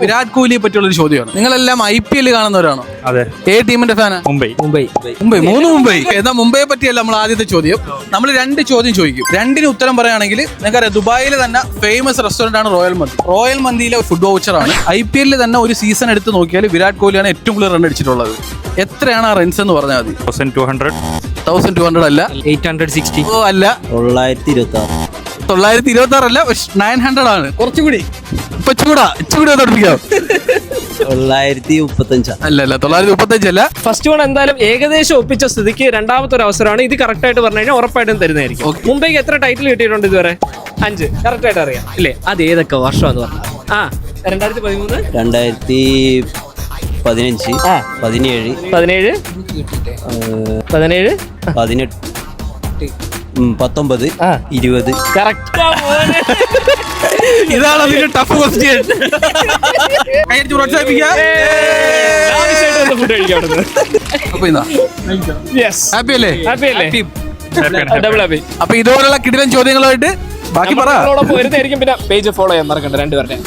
വിരാട് കോഹ്ലിയെ പറ്റിയുള്ള ഒരു ചോദ്യമാണ്. നിങ്ങളെല്ലാം IPL കാണുന്നവരാണോ? അതെ. ഏത് ടീമിന്റെ ഫാനാ? മുംബൈ. മുംബൈ. എന്നാൽ മുംബൈയെ പറ്റിയല്ല നമ്മൾ ആദ്യത്തെ ചോദ്യം. നമ്മൾ 2 ചോദ്യം ചോദിക്കും. 2 ഉത്തരം പറയുകയാണെങ്കിൽ നിങ്ങൾക്കറിയാം, ദുബായിൽ തന്നെ ഫേമസ് റെസ്റ്റോറന്റ് ആണ് റോയൽ മന്തി. റോയൽ മന്തിയിലെ ഫുഡ് വൗച്ചറാണ്. IPL തന്നെ ഒരു സീസൺ എടുത്ത് നോക്കിയാൽ വിരാട് കോഹ്ലിയാണ് ഏറ്റവും കൂടുതൽ റൺ അടിച്ചിട്ടുള്ളത്. എത്രയാണ് ആ റൺസ് എന്ന് പറഞ്ഞാൽ മതി? 1200 അല്ല, 860 അല്ല, 926 അല്ല, 900 ആണ്. കുറച്ചുകൂടി ഇപ്പൊ ചൂടാ തോൽപ്പിക്കാം. 935 അല്ല 935 അല്ല. ഫസ്റ്റ് വൺ എന്തായാലും ഏകദേശം ഒപ്പിച്ച സ്ഥിതിക്ക് രണ്ടാമത്തെ ഒരു അവസരമാണ്. ഇത് കറക്റ്റ് ആയിട്ട് പറഞ്ഞു കഴിഞ്ഞാൽ ഉറപ്പായിട്ടും തരുന്നതായിരിക്കും. മുംബൈക്ക് എത്ര ടൈറ്റിൽ കിട്ടിയിട്ടുണ്ട് ഇതുവരെ? 5 കറക്റ്റ് ആയിട്ട് അറിയാം ഇല്ലേ? അത് ഏതൊക്കെ വർഷം എന്ന് പറഞ്ഞു? 2013, 2015, 17, 17, 18, 19, 20. കറക്റ്റ്. ഇതാണ് അതിന്റെ ടഫ് ക്വസ്റ്റ്യൻ. ഹാപ്പി അല്ലേ? Double happy. അപ്പൊ ഇതുപോലുള്ള കിടിലൻ ചോദ്യങ്ങളുമായിട്ട് ബാക്കി പറ. പിന്നെ പേജ് ഫോളോ ചെയ്യാൻ മറക്കണ്ട 2 പേരുടെ.